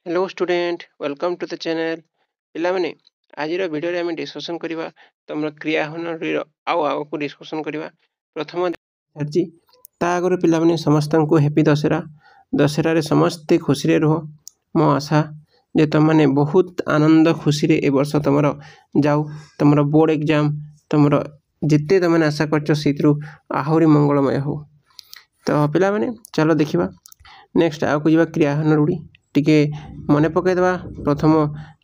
Hello student welcome to the channel पिलामाने आज video रे आम डिस्कसन करवा तुम क्रियाहन आउ आग को डिस्कसन करवा प्रथम छाड़ी ता आगे पिलामाने समस्त को हैप्पी दशहरा दशहरा समस्ते खुशी रुह मो आशा जे तुम मैंने बहुत आनंद खुशी ए वर्ष तुम जाऊ तुम बोर्ड एग्जाम तुम जिते तुमने आशा कर आहरी मंगलमय हो। तो पिलामाने चलो देखा नेक्स्ट आग को जावा क्रियाहन रूढ़ी टिके मन पकईदे प्रथम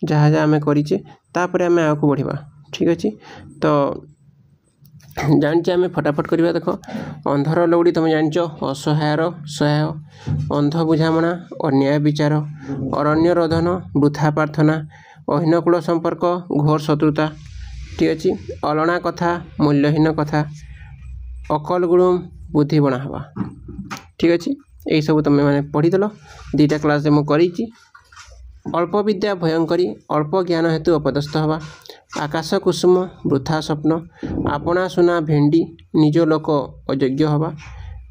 जहाँ जहाँ आम कर आम आगे बढ़ा ठीक अच्छे। तो जानी आम फटाफट करवा देख अंधर लौड़ी तुम जान असहायर सहाय अंध बुझामणा अन्याय विचार अरण्य रोधन वृथा प्रार्थना अहीनकूल संपर्क घोर शत्रुता ठीक अच्छे अलणा कथा मूल्यहीन कथा अकल गुणुम बुद्धि बणा हवा ठीक अच्छे। यही सब तुम मैंने पढ़ीदेल दुईटा क्लास मुझे अल्प विद्या भयंकरी अल्प ज्ञान हेतु अपदस्थ हवा आकाश कुसुम वृथा स्वप्न आपणा सुना भेंडी निज लोक अयोग्य हवा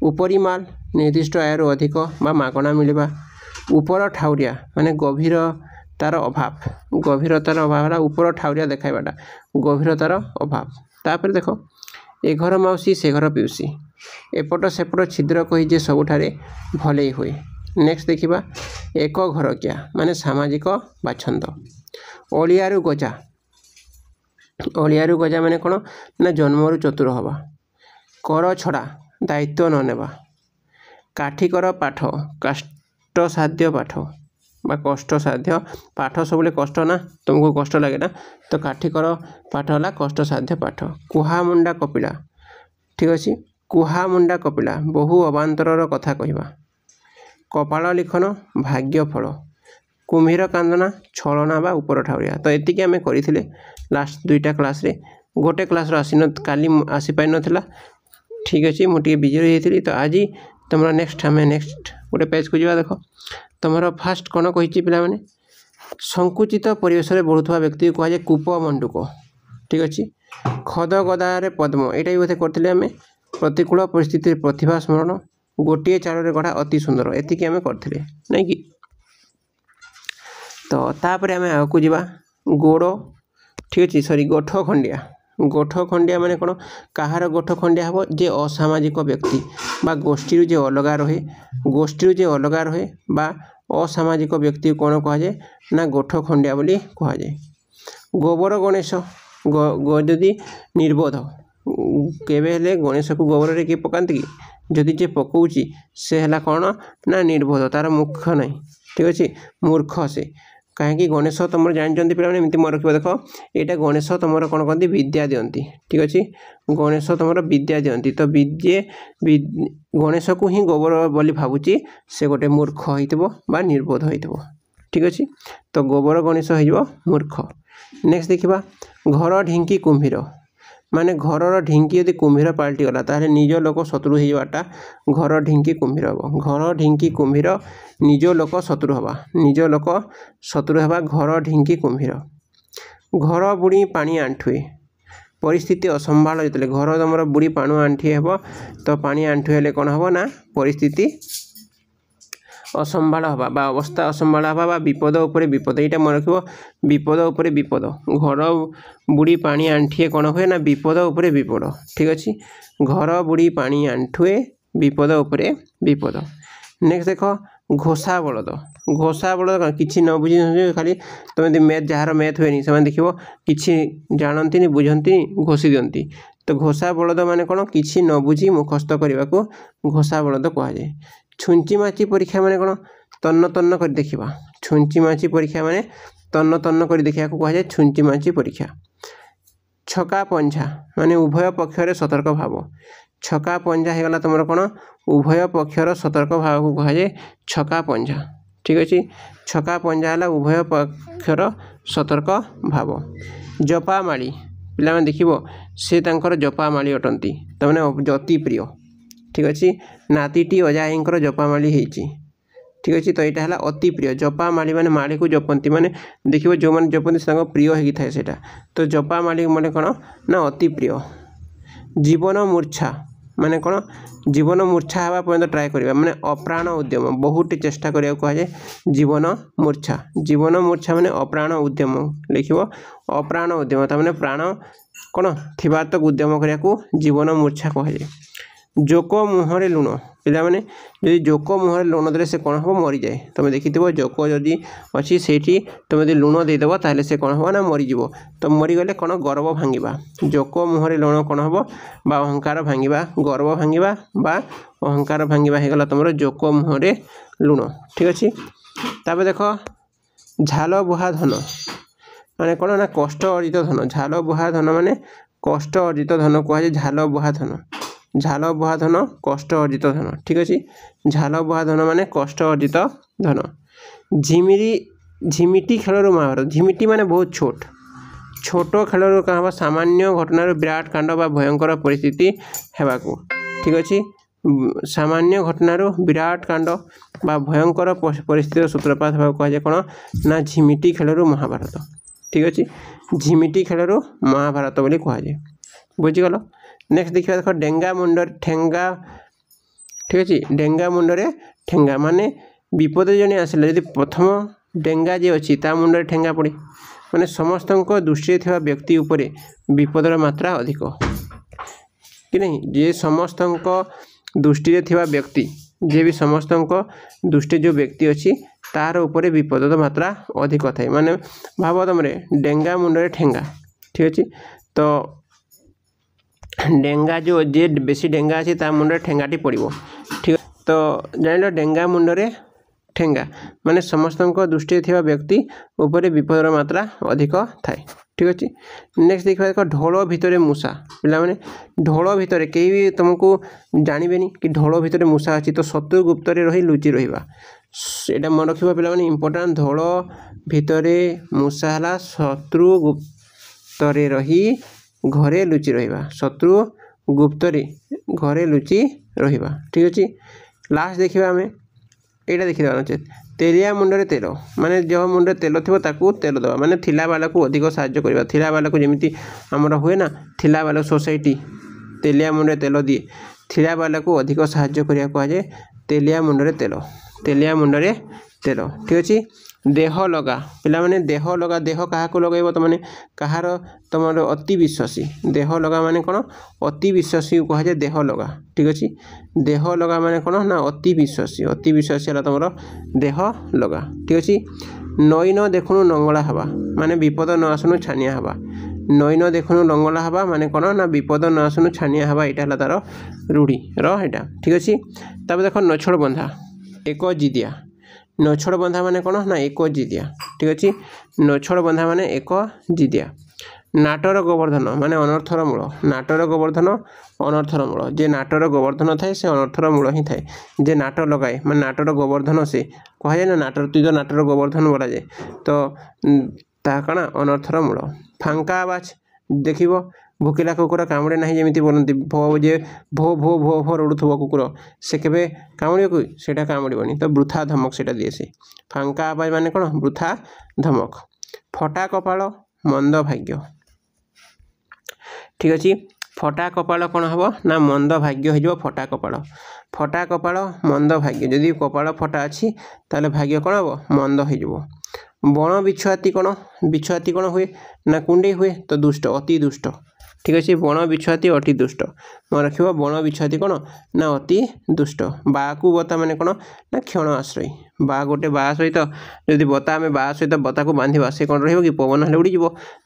उपरी माल निर्दिष्ट आयर अधिक बा मागणा मिलवा उपर ठाउरिया माने गभीरतार अभाव उपर ठाउरिया देखाइबाटा गभीरतार अभाव। तापर देख ए घर माउसी से घर पिउसी एपट सेपट छिद्र कही जे सबुठारे भले हुए। नेक्स्ट देखा एक घर क्या माने सामाजिक बाछंद ओलियारु गजा माने कौन ना जन्मरु चतुर हवा कर छड़ा दायित्व न नेबा काठिकर पाठ कष्टसाध्य पाठ बा कष्टसाध्य पाठ सबले कष्ट ना तुमको कष्ट लगे ना तो काठिकर पाठ है कष्टसाध्य पाठ कुहा मुंडा कपिला ठीक अच्छे कुहा मुंडा कपिला बहु अबांतर कथा कहवा कपाल लिखन भाग्य फल कुम्भीर कांदना छलना बा उपर ठाउरिया। तो ये आम करते लास्ट दुईटा क्लास रे गोटे क्लास आसीन काली आसीपार नाला ठीक अच्छे मुझे बिजी रही थी। तो आज तुम नेक्स्ट आम नेक्स्ट गोटे पेज को जा देख तुम फास्ट कौन कही पे संकुचित परिवेश में बढ़ुवा व्यक्ति को कहुए कूप मंडूक ठीक अच्छे खद गदारे पद्म यहाँ भी बोधे करते आम प्रतिकूल परिस्थिति प्रतिभा स्मरण गोटे चाल गढ़ा अति सुंदर एतिक आम करते नहीं कि। तो तापर आम आग को जा गोड़ ठीक अच्छे सॉरी गोठ खंडिया माने कौन कहार गोठ खंडिया हम जे असामाजिक व्यक्ति बा गोष्ठी जे अलग रहे बा असामाजिक व्यक्ति कौन कहुए ना गोठ खंडिया बोली कहुए। गोबर गणेश जदि निर्बोध केवे गणेश को गोबर रे किए पकाती कि जदि जे पकाउची से है कौन ना निर्बोध तार मुख ना ठीक अच्छे मूर्ख से कहीं गणेश तुम जानते पे एमती मन रख देख यहाँ गणेश तुम कौन कहती विद्या दियंती ठीक अच्छे गणेश तुम विद्या दियंती। तो गणेश को ही गोबर बोली भावुची से गोटे मूर्ख हो निर्बोध हो ठीक अच्छे। तो गोबर गणेश हो मूर्ख। नेक्स्ट देखा घर ढिंकी कुम्भीर माने घर ढिंकी यदि कुम्भीर पलटि गला ताहले निज लोक शत्रु होटा घर ढिंकी कुम्भीर हम घर ढिंकी कुम्भीर निज लोक शत्रु हवा निज लोक शत्रु हवा घर ढिंकी कुम्भीर। घर बुड़ी पानी आंठुए परिस्थिति असंभाल जो घर तुम बुड़ी पाणु आंठिए हम तो पानी आंठुए कौन हम ना परिस्थिति असंभाल हवा बा अवस्था असंभाल हवा बा विपद उपरे विपद यहाँ मन रख विपद उपरे विपद घर बुड़ी पानी आंठिए कौन हुए ना विपद उपरे विपद ठीक अच्छे घर बुड़ी पानी आंठुए विपद उपरे विपद। नेक्स्ट देख घोषा बलद किसी न बुझी खाली तुम मैथ जार मैथ हुए से देख कि जानती बुझती घोषी दिखती। तो घोषा बलद माने कौन किसी न बुझी मुखस्त करने को घोषा बलद कहुए। छुंची माची परीक्षा माने कौन तन्न तन्न कर देखा छुंची माची परीक्षा माने तन्न तन्न कर देखा कहुए छुंची माची परीक्षा। छका पंझा माने उभय पक्षर सतर्क भाव छका पंझा होगला तुम कौन उभय पक्षर सतर्क भाव को कहुए छका पंझा ठीक अच्छे छका पंझा है उभय पक्षर सतर्क भाव। जपामाली पिला देखिए से जपामाली अटंती तो मैंने अति प्रिय ठीक अच्छे नातीटी अजाईंकर जपामाली होती ठीक अच्छे। तो यहाँ है अति प्रिय जपामाली माने माली को जपंती माने देखिए जो मैंने जपंती से प्रिय होता है सेटा। तो जपामाली माने कौन ना अति प्रिय। जीवन मूर्छा माने कौन जीवन मूर्छा हवा पर्यंत ट्राए करवा माने अप्राण उद्यम बहुत चेष्टा करिया कह जाए जीवन मूर्छा माने अप्राण उद्यम लिखिबो अप्राण उद्यम ता माने प्राण कौन थिबार तक उद्यम करिया को जीवन मूर्छा कह जाए जोक मुहरे लुण पिला माने जदि जोक मुहरे लुण देले से कौन हम मरी जाए तुम देखिथिबो जोक जदि अच्छी सेठी तुम यदि लुण देदेव ताहले से कौन हम ना मरीजिवो तो मरीगले कौन गर्व भांगिबा जोक मुहरे लुण कौन हम बा अहंकार भांगिबा गर्व भांगिबा बा अहंकार भांगिबा हे गला तुमरो जोक मुहरे लुण ठीक अछि ताबे देखो झाल बुहा धन माने कौन ना कष्ट अर्जित धन झाल बुहा धन माने कष्ट अर्जित धन कह झाल बुहा धन झाल बुहा धन कष्ट अर्जित धन ठीक अच्छे झाल बुहा धन माने कष्ट अर्जित धन झिमिटी खेल महाभारत झिमिटी माने बहुत छोट खेल क्या सामान्य घटनार विराट कांड बा भयंकर परिस्थिति हेबाकू ठीक अच्छे सामान्य घटनार विराट कांड बा भयंकर परिस्थितिर सूत्रपात होगा कह जाए कौन ना झिमिटी खेल महाभारत ठीक अच्छे झिमिटी खेल महाभारत बोली कह जाए बुझीगल नेक्स्ट देखिए देख डेंगा मुंडर ठेंगा ठीक अच्छे डेंगा मुंडरे ठेंगा माने विपद जने आसिले यदि प्रथम डेंगा जे अच्छी ता मुंडरे ठेंगा पड़े माने समस्त दृष्टि थिबा व्यक्ति उपरे विपदर मात्रा अधिक कि नहीं जे समस्त दृष्टि थिबा व्यक्ति जे भी समस्त दृष्टि जो व्यक्ति अच्छी तार उपरे विपदर मात्रा अधिक थाए माने भाव तुमरे डेंगा मुंडरे ठेंगा ठीक अच्छे तो डेंगा जो जे बेसी डेंगा अच्छी ता मुंडरे ठेंगाटी पड़ो ठीक तो जान डेंगा मुंडरे ठेंगा माने समस्त दृष्टि थिबा व्यक्ति उपरे विपदर मात्रा अधिक थाए ठीक अच्छे नेक्स्ट देखा देख ढोल भितर मूषा पिला माने ढोल भितर कहीं भी तुमको जानबेनी कि ढोल भितर मूषा अच्छी तो शत्रु गुप्त रही लुचि रहा यहाँ मन रखा पिला माने इंपोर्टेंट ढोल भितर मूषा है शत्रु गुप्त रही घरे लुचि रहा शत्रु गुप्त घरे लुचि रहा ठीक अच्छे लास्ट देखा आम यहाँ देखा नचेत तेलिया मुंडरे तेल माने जो मुंडे तेल थी तेल दवा माने थिला बाला को अधिक साहाय्य करवा थिला बाला को जमी आमर हुए ना थिला बाला सोसाइटी तेलिया मुंडे तेल दिए थिला बाला को अधिक साहाय्य करिया कह जाए तेलिया मुंडरे तेल ठीक अच्छे देह लगा पिला माने देह लगा देह क्या लगेब तो मैंने कहार तुम अति विश्वासी देह लगा माने कौन अति विश्वासी कह जाए देह लगा ठीक अच्छे देह लगा माने कौन ना अति विश्वासी है तुम देह लगा ठीक अच्छे नई न देखुनु नंगला हवा माने विपद न आसुनु छानिया हवा नई न देखुनु नंगला हवा माने कौन ना विपद न आसुनु छानिया हवा यहाँ है तार रूढ़ी रहा ठीक अच्छे तब देख नछड़ बंधा एक जिदिया नछड़ बंधा माने कौन ना एक जिदिया ठीक अच्छे नछड़ बंधा माने एक जिदिया नाटर गोवर्धन माने अनर्थर मूल नाटर गोवर्धन अनर्थर मूल जे नाटर गोवर्धन थाए से अनर्थर मूल ही थाए जे नाट लगाए माने नाटर गोवर्धन से कह जाए ना नाटर तुझ नाटर गोवर्धन बोला जाए तो ता कण अनर्थर मूल फांका आवाज देख भोकिला कुकुर कामुड़े ना जमी बोलती भो जे भो भो भो भो रोड़ुव कुकुर से केवे कामुड़ को सेटा कामुड़नी तो वृथा धमक से दिए से फांका आवाज माने कौन वृथा धमक फटा कपाल मंद भाग्य ठीक अच्छे फटा कपाल कौन हम ना मंद भाग्य हो फटा कपाल मंद भाग्य जदि कपाल फटा अच्छी ताले भाग्य कौन हम मंद हो बण बिछुआती कौन हुए ना कुंडे हुए तो दुष्ट अति दुष्ट ठीक अच्छे बण बिछुआती अति दुष्ट मन रख बण बिछुआती कौन ना अति दुष्ट बाकू बता माने कौन ना क्षण आश्रय बा गोटे बा सहित जदि बता आम बा सहित बता को बांधा से कौन रही पवन हेल्ले उड़ीज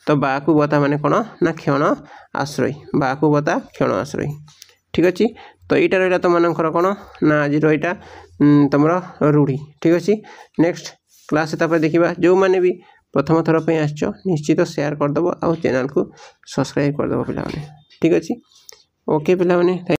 तो बाकू बता माने कौन ना क्षण आश्रय बाकू बता क्षण आश्रय ठीक अच्छे तो यहाँ रहा तुम मनकर कौन ना आज यहाँ तुम रूढ़ी ठीक अच्छे नेक्स्ट क्लास देखा जो मैंने भी प्रथम थर पे निश्चित शेयर करदेव आउ चैनल को सब्सक्राइब करदेव पिला ठीक अच्छे ओके पिला।